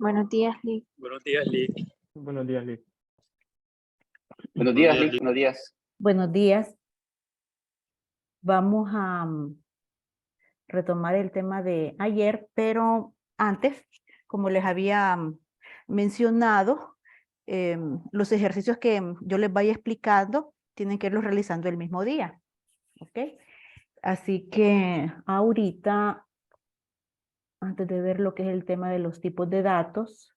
Buenos días, Lick. Buenos días, Lick. Buenos días, Lick. Buenos días, Lick. Buenos días. Buenos días. Vamos a retomar el tema de ayer, pero antes, como les había mencionado, los ejercicios que yo les vaya explicando tienen que irlos realizando el mismo día. ¿Ok? Así que ahorita, antes de ver lo que es el tema de los tipos de datos,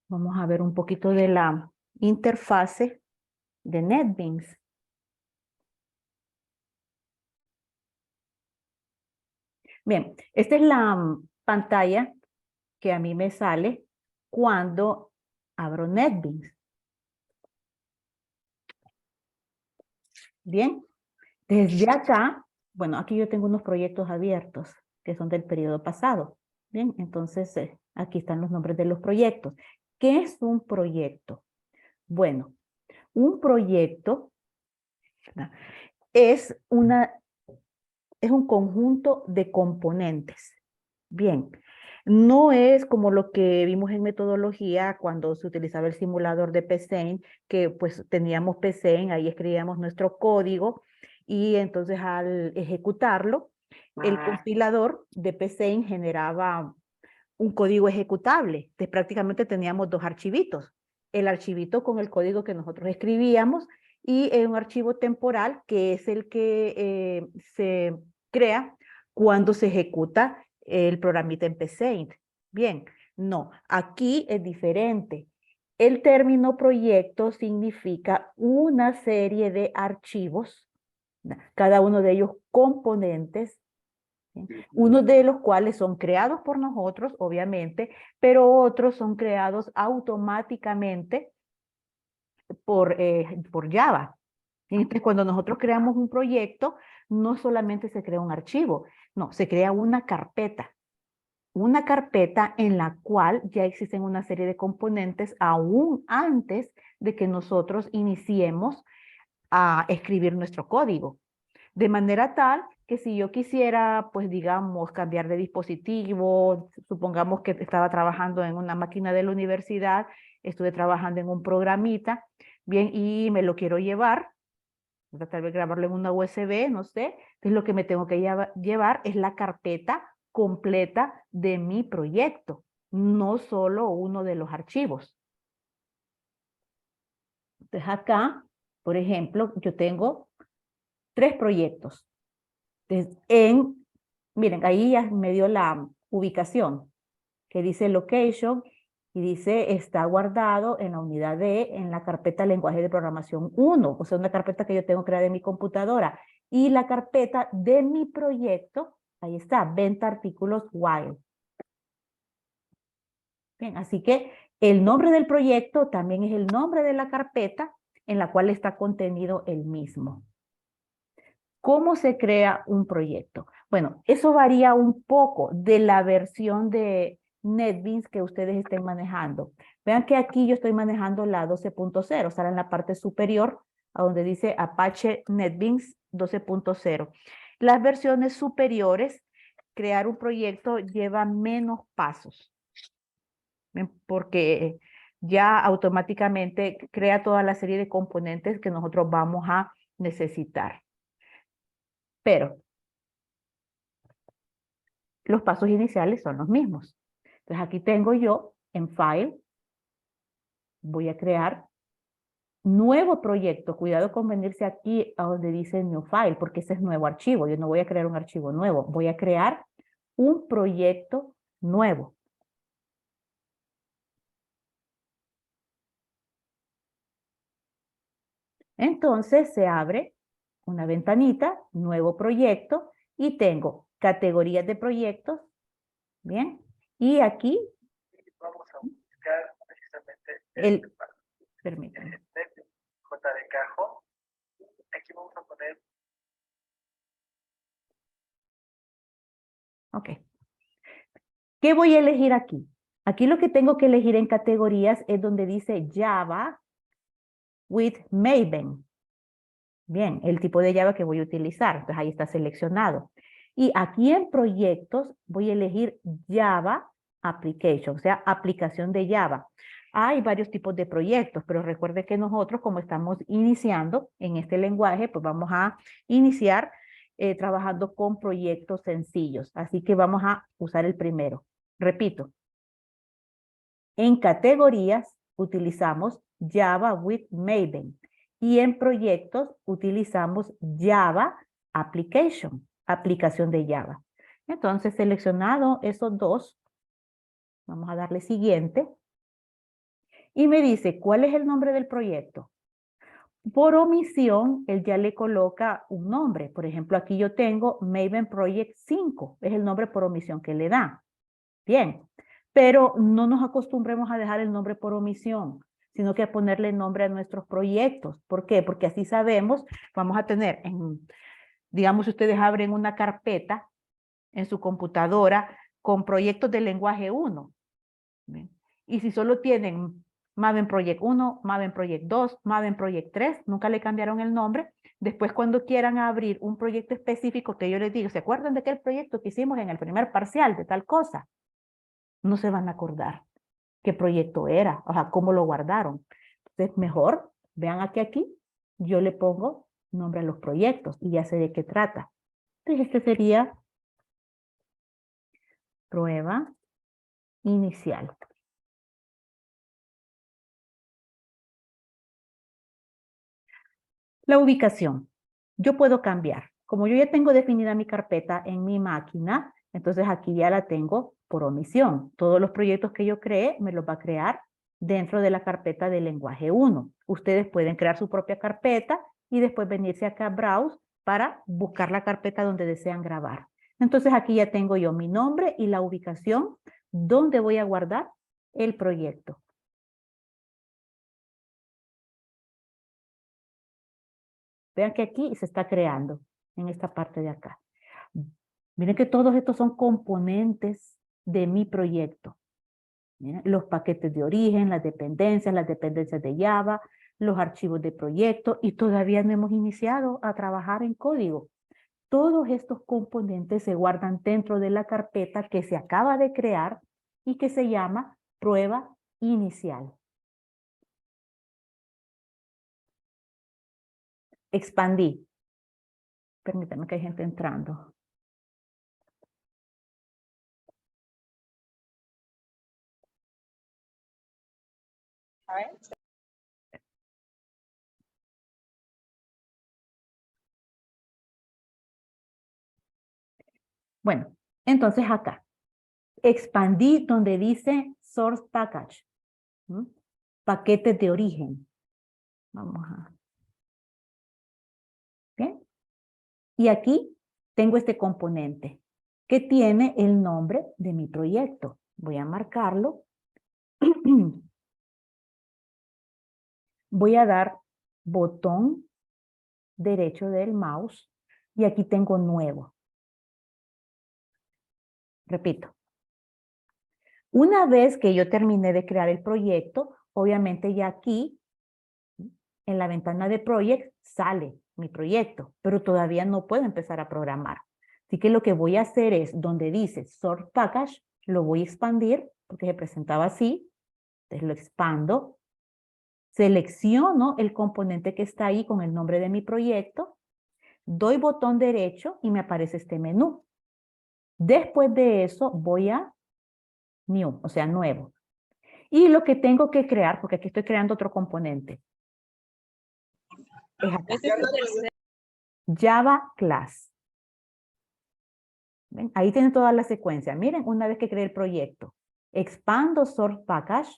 vamos a ver un poquito de la interfase de NetBeans. Bien, esta es la pantalla que a mí me sale cuando abro NetBeans. Bien, desde acá, bueno, aquí yo tengo unos proyectos abiertos que son del periodo pasado. Bien, entonces aquí están los nombres de los proyectos. ¿Qué es un proyecto? Bueno, un proyecto, ¿verdad?, es un conjunto de componentes. Bien, no es como lo que vimos en metodología cuando se utilizaba el simulador de PCEN, que pues teníamos PCEN, ahí escribíamos nuestro código y entonces al ejecutarlo, el compilador de PCEN generaba un código ejecutable. Entonces prácticamente teníamos dos archivitos. El archivito con el código que nosotros escribíamos y un archivo temporal que es el que se crea cuando se ejecuta el programita en PCEint. Bien, no, aquí es diferente. El término proyecto significa una serie de archivos, cada uno de ellos componentes, unos de los cuales son creados por nosotros, obviamente, pero otros son creados automáticamente por Java. Entonces, cuando nosotros creamos un proyecto, no solamente se crea un archivo, no, se crea una carpeta. una carpeta en la cual ya existen una serie de componentes aún antes de que nosotros iniciemos a escribir nuestro código. De manera tal que si yo quisiera, pues digamos, cambiar de dispositivo, supongamos que estaba trabajando en una máquina de la universidad, estuve trabajando en un programita, bien, y me lo quiero llevar, tal vez grabarlo en una USB, no sé, entonces lo que me tengo que llevar es la carpeta completa de mi proyecto, no solo uno de los archivos. Entonces acá, por ejemplo, yo tengo 3 proyectos. Entonces, miren, ahí ya me dio la ubicación, que dice location, y dice está guardado en la unidad D, en la carpeta lenguaje de programación 1, o sea, una carpeta que yo tengo creada en mi computadora. Y la carpeta de mi proyecto, ahí está, venta artículos while. Bien, así que el nombre del proyecto también es el nombre de la carpeta en la cual está contenido el mismo. ¿Cómo se crea un proyecto? Bueno, eso varía un poco de la versión de NetBeans que ustedes estén manejando. Vean que aquí yo estoy manejando la 12.0, estará en la parte superior, a donde dice Apache NetBeans 12.0. Las versiones superiores, crear un proyecto lleva menos pasos, porque ya automáticamente crea toda la serie de componentes que nosotros vamos a necesitar. Pero los pasos iniciales son los mismos. Entonces aquí tengo yo en File, voy a crear nuevo proyecto. Cuidado con venirse aquí a donde dice New File, porque ese es nuevo archivo. Yo no voy a crear un archivo nuevo, voy a crear un proyecto nuevo. Entonces se abre una ventanita, nuevo proyecto, y tengo categorías de proyectos, ¿bien? Y aquí vamos a buscar precisamente permítanme. J de cajón. Aquí vamos a poner. Ok. ¿Qué voy a elegir aquí? Aquí lo que tengo que elegir en categorías es donde dice Java with Maven. Bien, el tipo de Java que voy a utilizar. Entonces ahí está seleccionado. Y aquí en proyectos voy a elegir Java Application, o sea, aplicación de Java. Hay varios tipos de proyectos, pero recuerde que nosotros, como estamos iniciando en este lenguaje, pues vamos a iniciar trabajando con proyectos sencillos. Así que vamos a usar el primero. Repito, en categorías utilizamos Java with Maven y en proyectos utilizamos Java Application, aplicación de Java. Entonces, seleccionado esos dos, vamos a darle siguiente. Y me dice, ¿cuál es el nombre del proyecto? Por omisión, él ya le coloca un nombre. Por ejemplo, aquí yo tengo Maven Project 5, es el nombre por omisión que le da. Bien, pero no nos acostumbremos a dejar el nombre por omisión, sino que a ponerle nombre a nuestros proyectos. ¿Por qué? Porque así sabemos, vamos a tener, digamos, ustedes abren una carpeta en su computadora con proyectos de lenguaje 1. ¿Bien? Y si solo tienen Maven Project 1, Maven Project 2, Maven Project 3, nunca le cambiaron el nombre. Después, cuando quieran abrir un proyecto específico que yo les digo, ¿se acuerdan de aquel proyecto que hicimos en el primer parcial de tal cosa? No se van a acordar qué proyecto era, o sea, cómo lo guardaron. Entonces, mejor, vean aquí, yo le pongo nombre a los proyectos y ya sé de qué trata. Entonces, este sería prueba inicial. La ubicación. Yo puedo cambiar. Como yo ya tengo definida mi carpeta en mi máquina, entonces aquí ya la tengo por omisión. Todos los proyectos que yo cree me los va a crear dentro de la carpeta de lenguaje 1. Ustedes pueden crear su propia carpeta y después venirse acá a Browse para buscar la carpeta donde desean grabar. Entonces aquí ya tengo yo mi nombre y la ubicación donde voy a guardar el proyecto. Vean que aquí se está creando en esta parte de acá. Miren que todos estos son componentes de mi proyecto. Mira, los paquetes de origen, las dependencias de Java, los archivos de proyecto, y todavía no hemos iniciado a trabajar en código. Todos estos componentes se guardan dentro de la carpeta que se acaba de crear y que se llama prueba inicial. Expandí. Permítanme que hay gente entrando. Bueno, entonces acá. Expandí donde dice source package. ¿Mm? Paquetes de origen. Vamos a... ¿Bien? Y aquí tengo este componente que tiene el nombre de mi proyecto. Voy a marcarlo. Voy a dar botón derecho del mouse y aquí tengo nuevo. Repito. Una vez que yo terminé de crear el proyecto, obviamente ya aquí en la ventana de Project sale mi proyecto, pero todavía no puedo empezar a programar. Así que lo que voy a hacer es, donde dice Source Package, lo voy a expandir, porque se presentaba así, entonces lo expando, selecciono el componente que está ahí con el nombre de mi proyecto, doy botón derecho y me aparece este menú. Después de eso voy a New, o sea, nuevo. Y lo que tengo que crear, porque aquí estoy creando otro componente, es acá. Java Class. ¿Ven? Ahí tienen toda la secuencia. Miren, una vez que creé el proyecto, expando Source Package,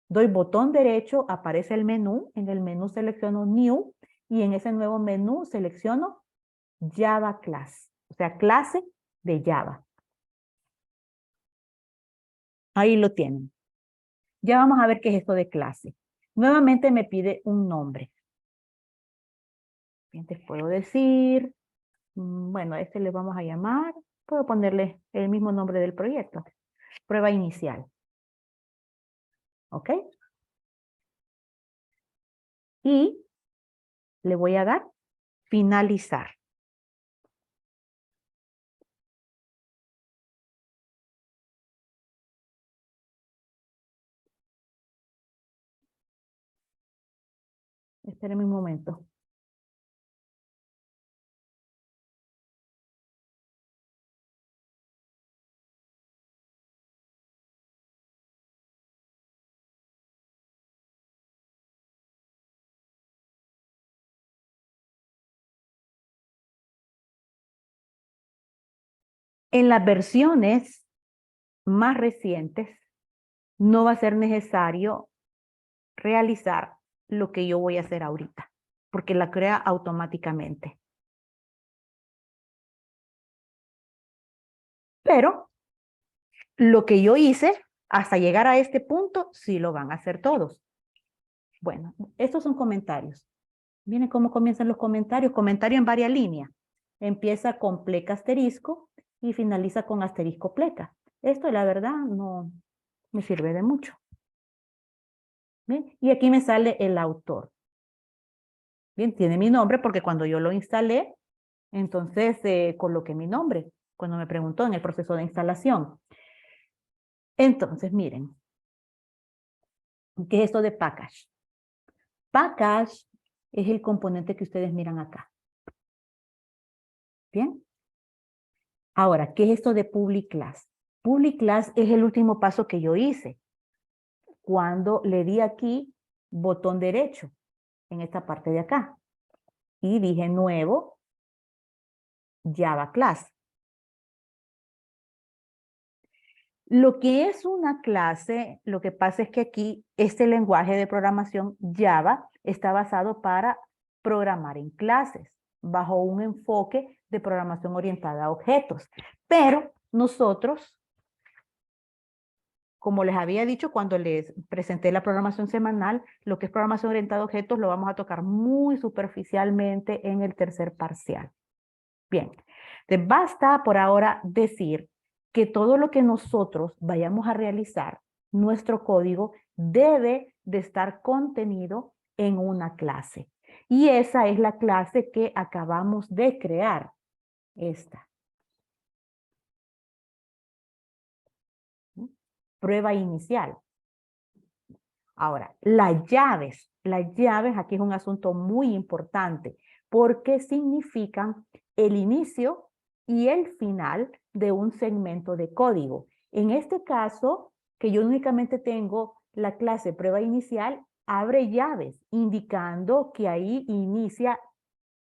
doy botón derecho, aparece el menú, en el menú selecciono New, y en ese nuevo menú selecciono Java Class, o sea, clase de Java. Ahí lo tienen. Ya vamos a ver qué es esto de clase. Nuevamente me pide un nombre. Entonces puedo decir, bueno, a este le vamos a llamar, puedo ponerle el mismo nombre del proyecto. Prueba inicial. ¿Ok? Y le voy a dar finalizar. Espérenme un momento. En las versiones más recientes, no va a ser necesario realizar lo que yo voy a hacer ahorita, porque la crea automáticamente. Pero lo que yo hice hasta llegar a este punto, sí lo van a hacer todos. Bueno, estos son comentarios. Miren cómo comienzan los comentarios. Comentario en varias líneas. Empieza con pleca asterisco y finaliza con asterisco pleca. Esto, la verdad, no me sirve de mucho. ¿Bien? Y aquí me sale el autor. Bien, tiene mi nombre porque cuando yo lo instalé, entonces coloqué mi nombre cuando me preguntó en el proceso de instalación. Entonces, miren, ¿qué es esto de package? Package es el componente que ustedes miran acá. ¿Bien? Ahora, ¿qué es esto de public class? Public class es el último paso que yo hice cuando le di aquí botón derecho en esta parte de acá y dije nuevo Java class. Lo que es una clase, lo que pasa es que aquí este lenguaje de programación Java está basado para programar en clases, bajo un enfoque de programación orientada a objetos. Pero nosotros, como les había dicho cuando les presenté la programación semanal, lo que es programación orientada a objetos lo vamos a tocar muy superficialmente en el tercer parcial. Bien, entonces basta por ahora decir que todo lo que nosotros vayamos a realizar, nuestro código, debe de estar contenido en una clase. Y esa es la clase que acabamos de crear, esta. Prueba inicial. Ahora, las llaves aquí es un asunto muy importante porque significan el inicio y el final de un segmento de código. En este caso, que yo únicamente tengo la clase prueba inicial, abre llaves, indicando que ahí inicia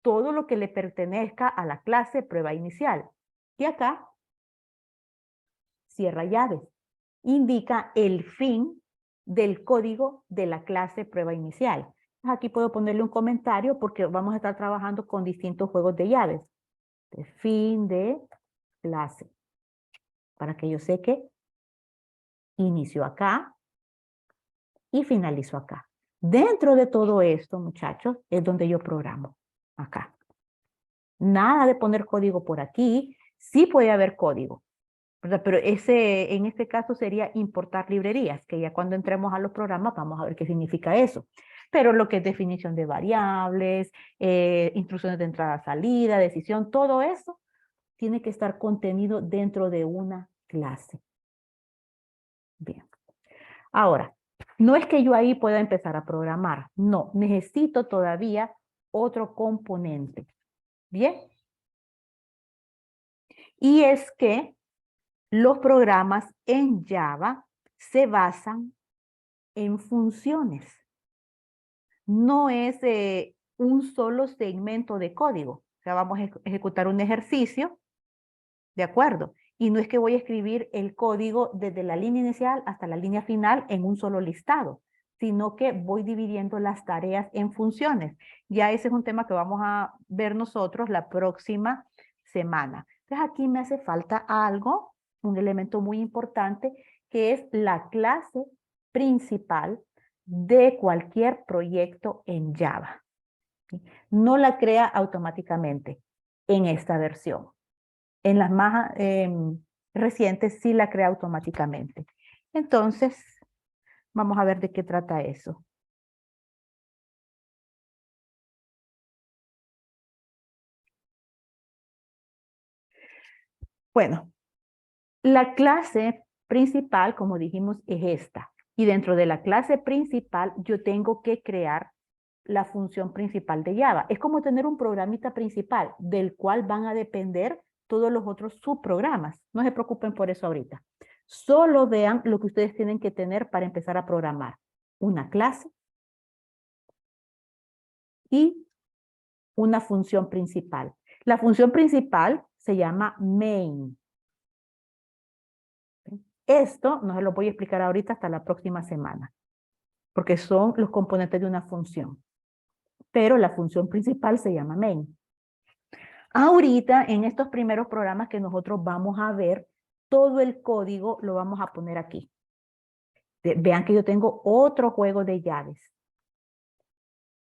todo lo que le pertenezca a la clase prueba inicial. Y acá, cierra llaves, indica el fin del código de la clase prueba inicial. Aquí puedo ponerle un comentario porque vamos a estar trabajando con distintos juegos de llaves. De fin de clase. Para que yo sé que inicio acá y finalizo acá. Dentro de todo esto, muchachos, es donde yo programo. Acá. Nada de poner código por aquí. Sí puede haber código, ¿verdad? Pero en este caso sería importar librerías, que ya cuando entremos a los programas vamos a ver qué significa eso. Pero lo que es definición de variables, instrucciones de entrada-salida, decisión, todo eso tiene que estar contenido dentro de una clase. Bien. Ahora, no es que yo ahí pueda empezar a programar. No, necesito todavía otro componente. Bien. Y es que los programas en Java se basan en funciones. No es un solo segmento de código. O sea, vamos a ejecutar un ejercicio, ¿de acuerdo? Y no es que voy a escribir el código desde la línea inicial hasta la línea final en un solo listado, sino que voy dividiendo las tareas en funciones. Ya ese es un tema que vamos a ver nosotros la próxima semana. Entonces aquí me hace falta algo, un elemento muy importante, que es la clase principal de cualquier proyecto en Java. No la crea automáticamente en esta versión. En las más recientes sí la crea automáticamente. Entonces, vamos a ver de qué trata eso. Bueno, la clase principal, como dijimos, es esta. Y dentro de la clase principal yo tengo que crear la función principal de Java. Es como tener un programita principal del cual van a depender todos los otros subprogramas. No se preocupen por eso ahorita. Solo vean lo que ustedes tienen que tener para empezar a programar. Una clase y una función principal. La función principal se llama main. Esto no se lo voy a explicar ahorita hasta la próxima semana, porque son los componentes de una función. Pero la función principal se llama main. Ahorita, en estos primeros programas que nosotros vamos a ver, todo el código lo vamos a poner aquí. Vean que yo tengo otro juego de llaves.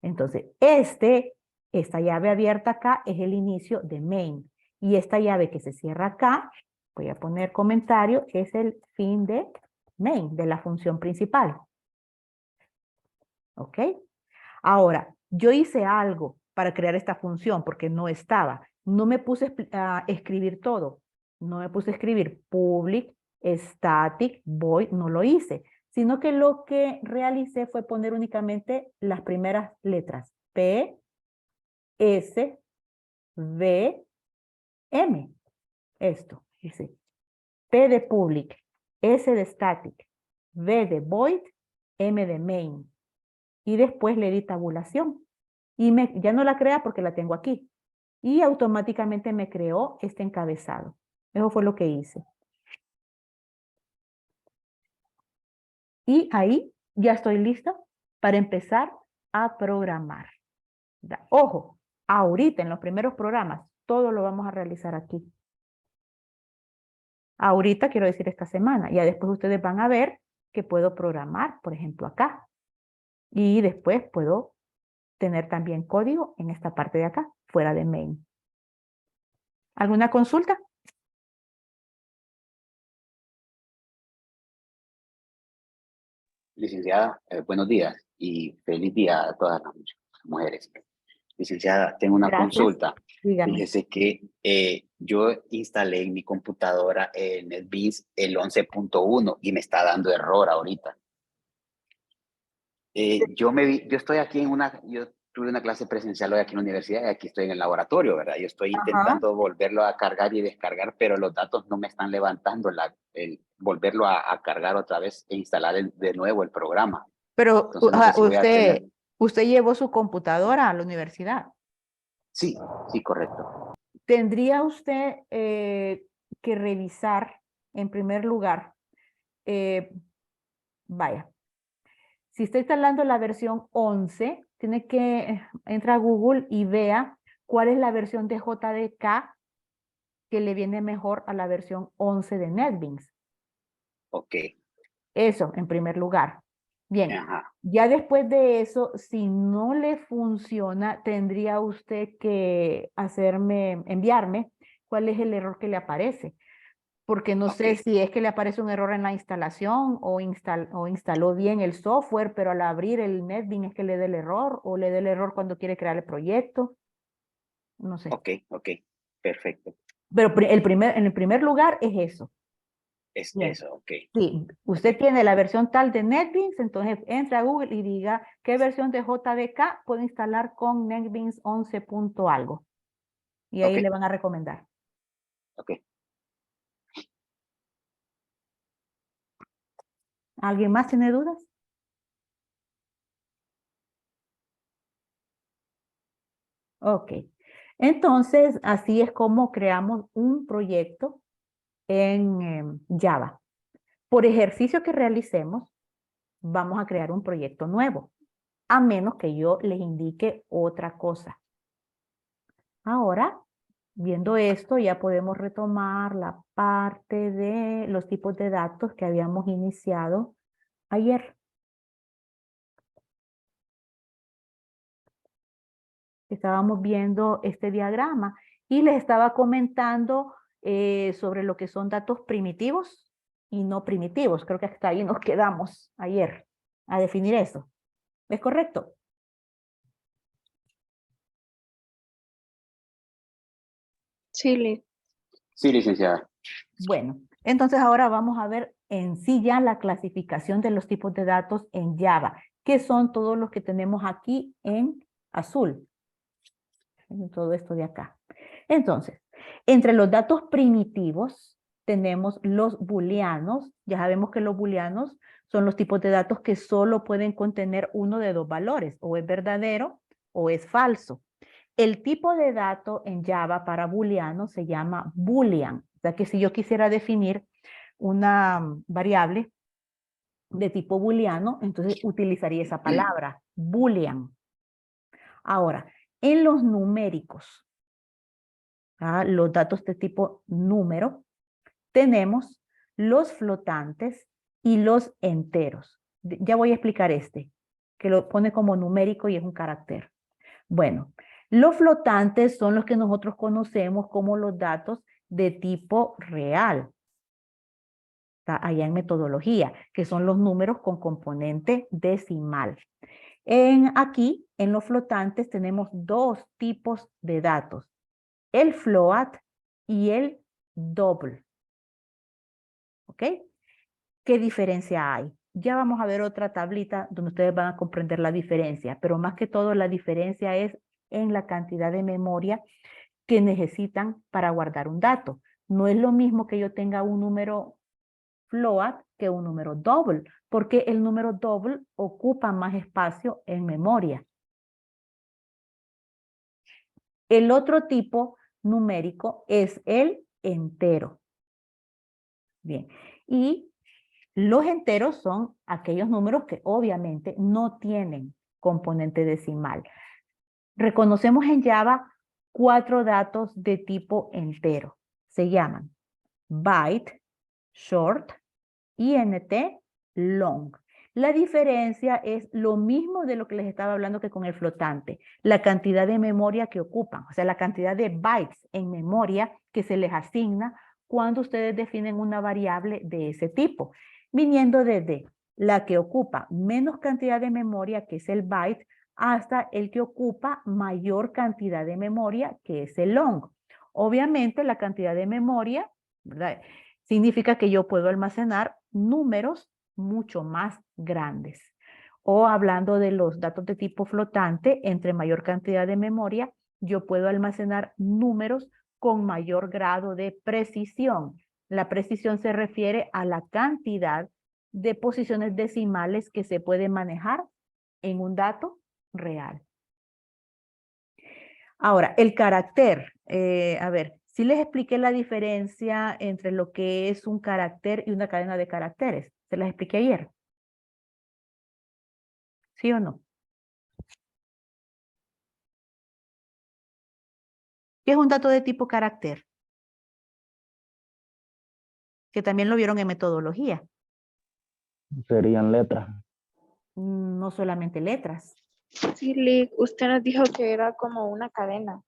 Entonces, esta llave abierta acá es el inicio de main. Y esta llave que se cierra acá, voy a poner comentario, es el fin de main, de la función principal. ¿Ok? Ahora, yo hice algo para crear esta función porque no estaba. No me puse a escribir todo. No me puse a escribir public, static, void, no lo hice. Sino que lo que realicé fue poner únicamente las primeras letras. P, S, V, M. Esto, dice. P de public, S de static, V de void, M de main. Y después le di tabulación. Y ya no la crea porque la tengo aquí. Y automáticamente me creó este encabezado. Eso fue lo que hice. Y ahí ya estoy lista para empezar a programar. Ojo, ahorita en los primeros programas, todo lo vamos a realizar aquí. Ahorita quiero decir esta semana. Ya después ustedes van a ver que puedo programar, por ejemplo, acá. Y después puedo tener también código en esta parte de acá, fuera de main. ¿Alguna consulta? Licenciada, buenos días y feliz día a todas las mujeres. Licenciada, tengo una Gracias. consulta. Dígame. Fíjese que yo instalé en mi computadora el NetBeans el 11.1 y me está dando error ahorita. Yo estoy aquí yo tuve una clase presencial hoy aquí en la universidad y aquí estoy en el laboratorio, ¿verdad? Yo estoy Ajá. intentando volverlo a cargar y descargar, pero los datos no me están levantando volverlo a cargar otra vez e instalar de nuevo el programa. Pero Entonces no sé si voy a tener... usted llevó su computadora a la universidad. Sí, sí, correcto. Tendría usted que revisar, en primer lugar, vaya, si está instalando la versión 11, tiene que entrar a Google y vea cuál es la versión de JDK que le viene mejor a la versión 11 de NetBeans. Ok. Eso, en primer lugar. Bien, Ajá. ya después de eso, si no le funciona, tendría usted que enviarme cuál es el error que le aparece. Porque no sé Ok. si es que le aparece un error en la instalación o instaló bien el software, pero al abrir el NetBeans es que le dé el error o le dé el error cuando quiere crear el proyecto. No sé. Ok. Ok. Perfecto. Pero en el primer lugar es eso. Es Bien. eso. Ok. Sí, Ok. usted tiene la versión tal de NetBeans, entonces entra a Google y diga qué versión de JDK puede instalar con NetBeans 11 punto algo. Y ahí Ok. le van a recomendar. Ok. ¿Alguien más tiene dudas? Ok. Entonces, así es como creamos un proyecto en Java. Por ejercicio que realicemos, vamos a crear un proyecto nuevo, a menos que yo les indique otra cosa. Ahora, viendo esto, ya podemos retomar la parte de los tipos de datos que habíamos iniciado ayer. Estábamos viendo este diagrama y les estaba comentando sobre lo que son datos primitivos y no primitivos. Creo que hasta ahí nos quedamos ayer a definir eso. ¿Es correcto? Sí, Sí, licenciada. Bueno, entonces ahora vamos a ver en sí ya la clasificación de los tipos de datos en Java, que son todos los que tenemos aquí en azul. Todo esto de acá. Entonces, entre los datos primitivos tenemos los booleanos. Ya sabemos que los booleanos son los tipos de datos que solo pueden contener uno de dos valores, o es verdadero o es falso. El tipo de dato en Java para booleano se llama boolean. O sea que si yo quisiera definir una variable de tipo booleano, entonces utilizaría esa palabra, boolean. Ahora, en los numéricos, los datos de tipo número, tenemos los flotantes y los enteros. Ya voy a explicar que lo pone como numérico y es un carácter. Bueno, los flotantes son los que nosotros conocemos como los datos de tipo real. Está allá en metodología, que son los números con componente decimal. Aquí, en los flotantes, tenemos dos tipos de datos, el float y el double. ¿Ok? ¿Qué diferencia hay? Ya vamos a ver otra tablita donde ustedes van a comprender la diferencia, pero más que todo la diferencia es en la cantidad de memoria que necesitan para guardar un dato. No es lo mismo que yo tenga un número float que un número double, porque el número double ocupa más espacio en memoria. El otro tipo numérico es el entero. Bien, y los enteros son aquellos números que obviamente no tienen componente decimal. Reconocemos en Java 4 datos de tipo entero. Se llaman byte, short, int, long. La diferencia es lo mismo de lo que les estaba hablando que con el flotante, la cantidad de memoria que ocupan, o sea, la cantidad de bytes en memoria que se les asigna cuando ustedes definen una variable de ese tipo, viniendo desde la que ocupa menos cantidad de memoria, que es el byte, hasta el que ocupa mayor cantidad de memoria, que es el long. Obviamente la cantidad de memoria, ¿verdad?, significa que yo puedo almacenar números mucho más grandes. O hablando de los datos de tipo flotante, entre mayor cantidad de memoria, yo puedo almacenar números con mayor grado de precisión. La precisión se refiere a la cantidad de posiciones decimales que se puede manejar en un dato real. Ahora, el carácter. A ver, sí les expliqué la diferencia entre lo que es un carácter y una cadena de caracteres. ¿Se las expliqué ayer? ¿Sí o no? ¿Qué es un dato de tipo carácter? Que también lo vieron en metodología. Serían letras. No solamente letras. Sí, Lick, usted nos dijo que era como una cadena.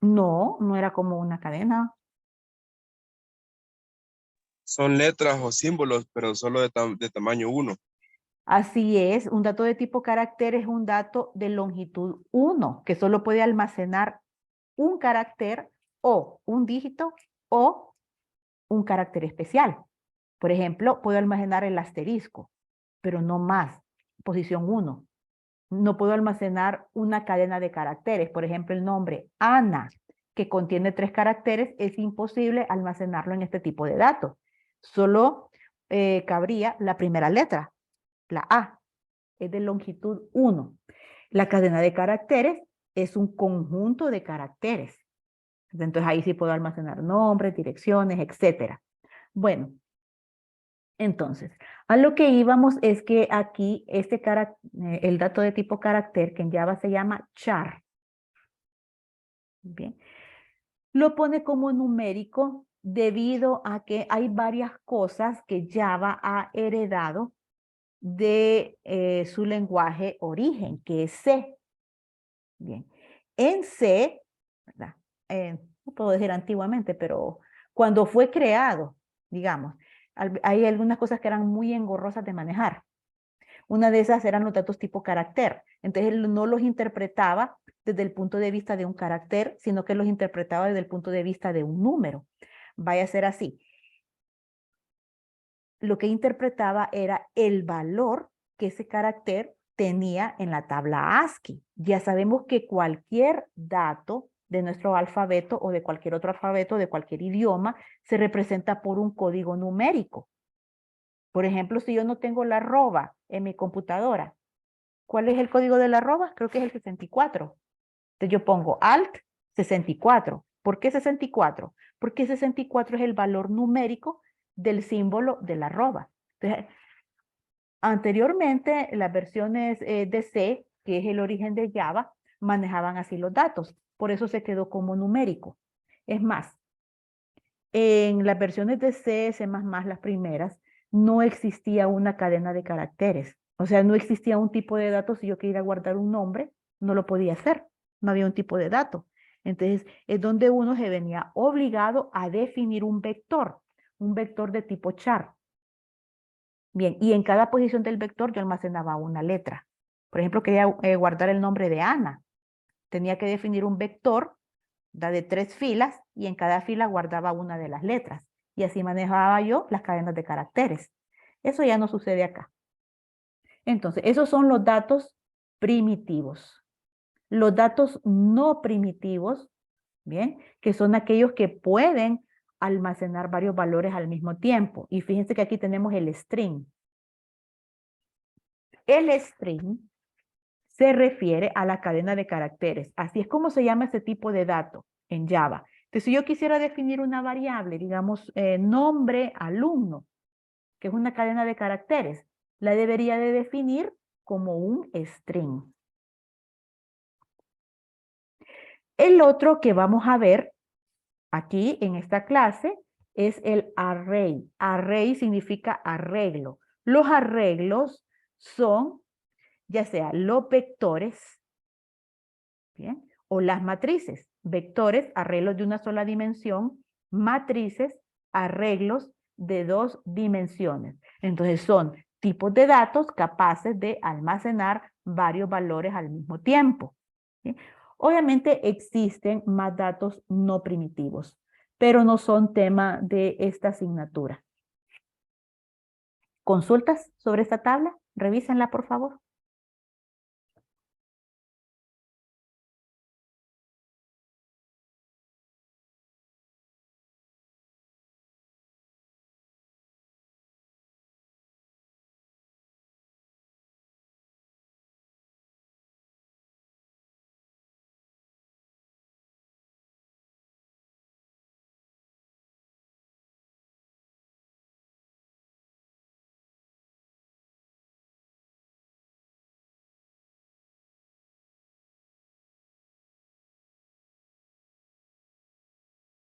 No, no era como una cadena. Son letras o símbolos, pero solo de tamaño 1. Así es, un dato de tipo carácter es un dato de longitud 1, que solo puede almacenar un carácter o un dígito o un carácter especial. Por ejemplo, puedo almacenar el asterisco, pero no más, posición 1. No puedo almacenar una cadena de caracteres. Por ejemplo, el nombre Ana, que contiene 3 caracteres, es imposible almacenarlo en este tipo de datos. Solo cabría la primera letra, la A, es de longitud 1. La cadena de caracteres es un conjunto de caracteres. Entonces ahí sí puedo almacenar nombres, direcciones, etc. Bueno, entonces, a lo que íbamos es que aquí el dato de tipo carácter, que en Java se llama char, bien, lo pone como numérico debido a que hay varias cosas que Java ha heredado de su lenguaje origen, que es C. Bien, en C, ¿verdad? No puedo decir antiguamente, pero cuando fue creado, digamos, hay algunas cosas que eran muy engorrosas de manejar. Una de esas eran los datos tipo carácter. Entonces él no los interpretaba desde el punto de vista de un carácter, sino que los interpretaba desde el punto de vista de un número. Vaya a ser así. Lo que interpretaba era el valor que ese carácter tenía en la tabla ASCII. Ya sabemos que cualquier dato de nuestro alfabeto o de cualquier otro alfabeto, de cualquier idioma, se representa por un código numérico. Por ejemplo, si yo no tengo la arroba en mi computadora, ¿cuál es el código de la arroba? Creo que es el 64. Entonces yo pongo alt 64. ¿Por qué 64? Porque 64 es el valor numérico del símbolo de la arroba. Entonces, anteriormente, las versiones de C, que es el origen de Java, manejaban así los datos. Por eso se quedó como numérico. Es más, en las versiones de C, C++, las primeras, no existía una cadena de caracteres. O sea, no existía un tipo de datos. Si yo quería guardar un nombre, no lo podía hacer. No había un tipo de dato. Entonces, es donde uno se venía obligado a definir un vector de tipo char. Bien, y en cada posición del vector yo almacenaba una letra. Por ejemplo, quería guardar el nombre de Ana. Tenía que definir un vector de 3 filas y en cada fila guardaba una de las letras. Y así manejaba yo las cadenas de caracteres. Eso ya no sucede acá. Entonces, esos son los datos primitivos. Los datos no primitivos, bien, que son aquellos que pueden almacenar varios valores al mismo tiempo. Y fíjense que aquí tenemos el string. El string se refiere a la cadena de caracteres. Así es como se llama ese tipo de dato en Java. Entonces, si yo quisiera definir una variable, digamos, nombre alumno, que es una cadena de caracteres, la debería de definir como un string. El otro que vamos a ver aquí en esta clase es el array. Array significa arreglo. Los arreglos son ya sea los vectores, ¿bien?, o las matrices. Vectores, arreglos de una sola dimensión. Matrices, arreglos de 2 dimensiones. Entonces son tipos de datos capaces de almacenar varios valores al mismo tiempo. ¿Sí? Obviamente existen más datos no primitivos, pero no son tema de esta asignatura. ¿Consultas sobre esta tabla? Revísenla, por favor.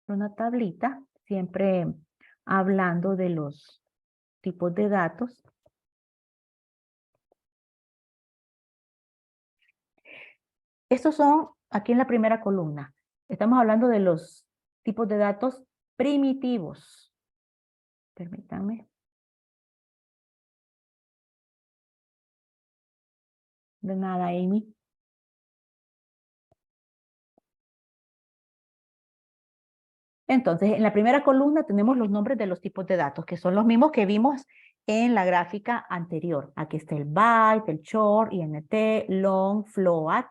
Una tablita, siempre hablando de los tipos de datos. Estos son, aquí en la primera columna, estamos hablando de los tipos de datos primitivos. Permítanme. De nada, Amy. Entonces, en la primera columna tenemos los nombres de los tipos de datos, que son los mismos que vimos en la gráfica anterior. Aquí está el byte, el short, int, long, float,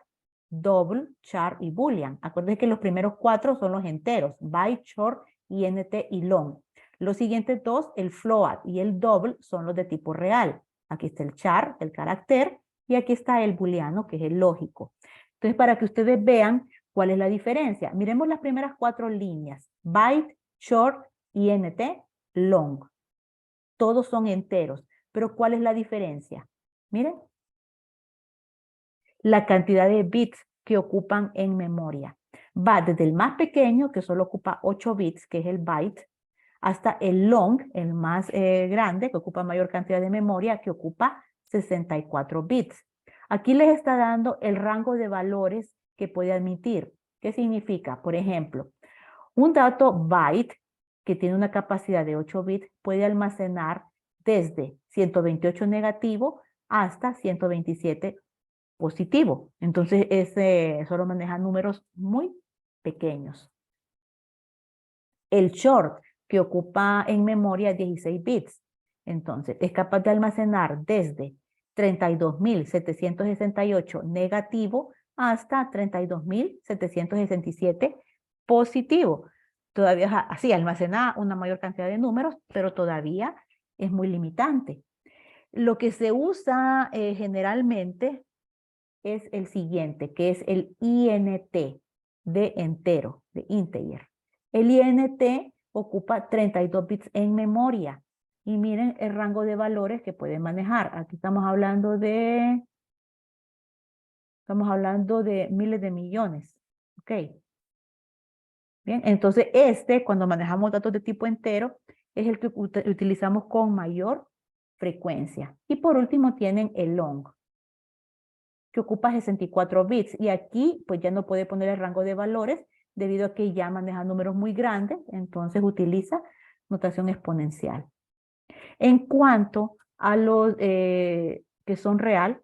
double, char y boolean. Acuérdense que los primeros 4 son los enteros, byte, short, int y long. Los siguientes 2, el float y el double, son los de tipo real. Aquí está el char, el carácter, y aquí está el booleano, que es el lógico. Entonces, para que ustedes vean cuál es la diferencia. Miremos las primeras 4 líneas. Byte, short, int, long. Todos son enteros. Pero ¿cuál es la diferencia? Miren. La cantidad de bits que ocupan en memoria. Va desde el más pequeño, que solo ocupa 8 bits, que es el byte, hasta el long, el más grande, que ocupa mayor cantidad de memoria, que ocupa 64 bits. Aquí les está dando el rango de valores que puede admitir. ¿Qué significa? Por ejemplo, un dato byte que tiene una capacidad de 8 bits puede almacenar desde 128 negativo hasta 127 positivo. Entonces, solo maneja números muy pequeños. El short, que ocupa en memoria 16 bits. Entonces, es capaz de almacenar desde 32.768 negativo hasta 32.767 positivo. Todavía así almacena una mayor cantidad de números, pero todavía es muy limitante. Lo que se usa generalmente es el siguiente, que es el INT de entero, de integer. El INT ocupa 32 bits en memoria. Y miren el rango de valores que puede manejar. Aquí estamos hablando de miles de millones. ¿Ok? Bien, entonces cuando manejamos datos de tipo entero, es el que utilizamos con mayor frecuencia. Y por último tienen el long, que ocupa 64 bits. Y aquí pues ya no puede poner el rango de valores debido a que ya maneja números muy grandes, entonces utiliza notación exponencial. En cuanto a los que son real,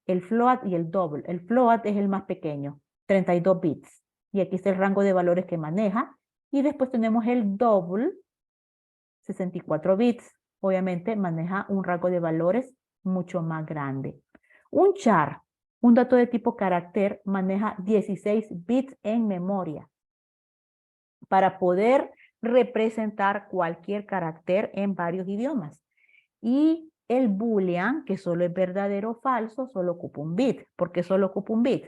el float y el double. El float es el más pequeño, 32 bits. Y aquí está el rango de valores que maneja. Y después tenemos el double, 64 bits. Obviamente maneja un rango de valores mucho más grande. Un char, un dato de tipo carácter, maneja 16 bits en memoria para poder representar cualquier carácter en varios idiomas. Y el boolean, que solo es verdadero o falso, solo ocupa un bit. ¿Por qué solo ocupa un bit?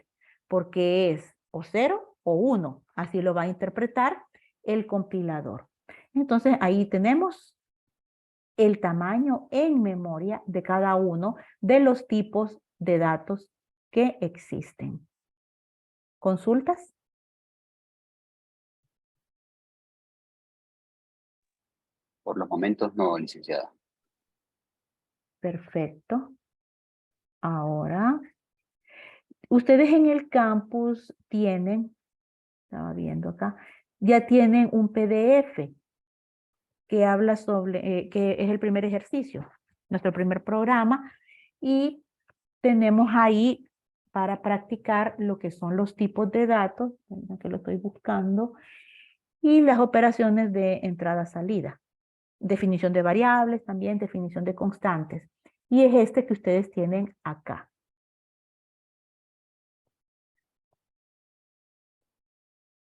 Porque es o 0 o 1. Así lo va a interpretar el compilador. Entonces ahí tenemos el tamaño en memoria de cada uno de los tipos de datos que existen. ¿Consultas? Por los momentos no, licenciada. Perfecto. Ahora, ustedes en el campus tienen, estaba viendo acá, ya tienen un PDF que habla sobre, que es el primer ejercicio. nuestro primer programa, y tenemos ahí para practicar lo que son los tipos de datos, que lo estoy buscando, y las operaciones de entrada-salida. Definición de variables también, definición de constantes. Y es este que ustedes tienen acá.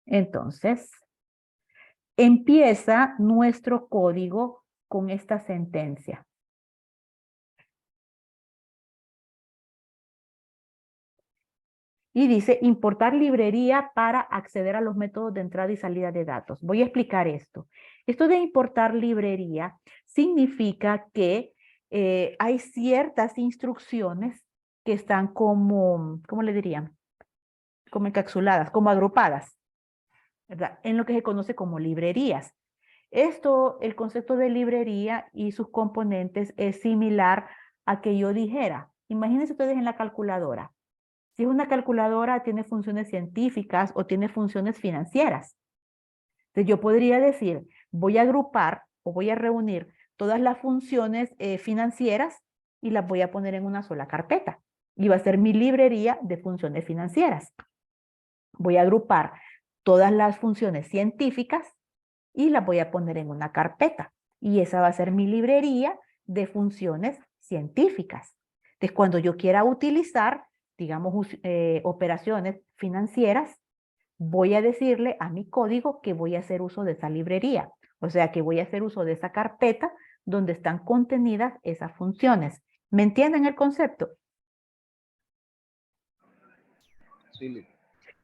Entonces, empieza nuestro código con esta sentencia. Y dice, importar librería para acceder a los métodos de entrada y salida de datos. Voy a explicar esto. Esto de importar librería significa que hay ciertas instrucciones que están como, ¿cómo le dirían? Como encapsuladas, como agrupadas, ¿verdad? En lo que se conoce como librerías. Esto, el concepto de librería y sus componentes es similar a que yo dijera. Imagínense ustedes en la calculadora. Si es una calculadora, tiene funciones científicas o tiene funciones financieras. Entonces yo podría decir, voy a agrupar o voy a reunir todas las funciones financieras y las voy a poner en una sola carpeta. Y va a ser mi librería de funciones financieras. Voy a agrupar todas las funciones científicas y las voy a poner en una carpeta. Y esa va a ser mi librería de funciones científicas. Entonces cuando yo quiera utilizar, digamos, operaciones financieras, voy a decirle a mi código que voy a hacer uso de esa librería. O sea, que voy a hacer uso de esa carpeta donde están contenidas esas funciones. ¿Me entienden el concepto? Sí.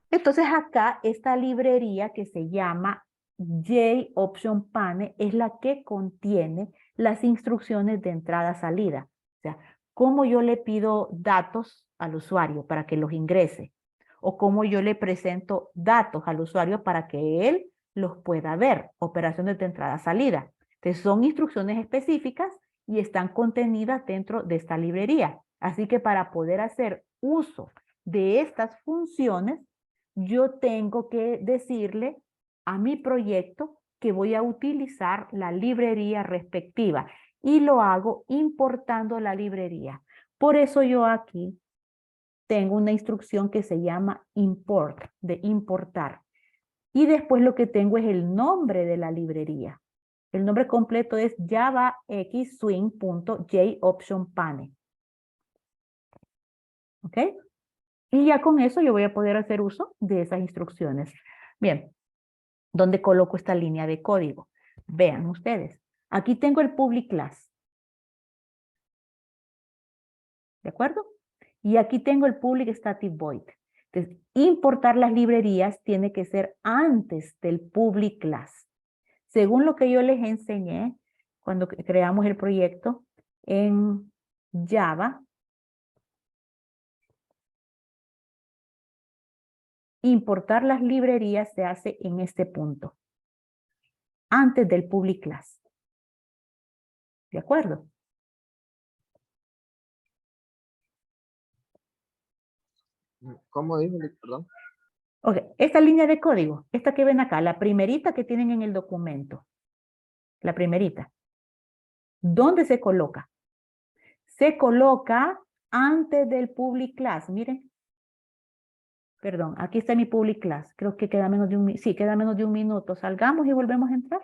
Entonces acá esta librería que se llama JOptionPane es la que contiene las instrucciones de entrada-salida. O sea, cómo yo le pido datos al usuario para que los ingrese, o cómo yo le presento datos al usuario para que él los pueda ver, operaciones de entrada-salida. Entonces son instrucciones específicas y están contenidas dentro de esta librería. Así que para poder hacer uso de estas funciones, yo tengo que decirle a mi proyecto que voy a utilizar la librería respectiva y lo hago importando la librería. Por eso yo aquí tengo una instrucción que se llama import, de importar. Y después lo que tengo es el nombre de la librería. El nombre completo es javaxswing.jOptionPane. ¿Ok? Y ya con eso yo voy a poder hacer uso de esas instrucciones. Bien, ¿dónde coloco esta línea de código? Vean ustedes. Aquí tengo el public class. ¿De acuerdo? Y aquí tengo el public static void. Entonces, importar las librerías tiene que ser antes del public class. Según lo que yo les enseñé cuando creamos el proyecto en Java, importar las librerías se hace en este punto, antes del public class. ¿De acuerdo? ¿Cómo dijo? Perdón. Ok, esta línea de código, esta que ven acá, la primerita que tienen en el documento, la primerita, ¿dónde se coloca? Se coloca antes del public class, miren. Perdón, aquí está mi public class. Creo que queda menos de un minuto. Salgamos y volvemos a entrar.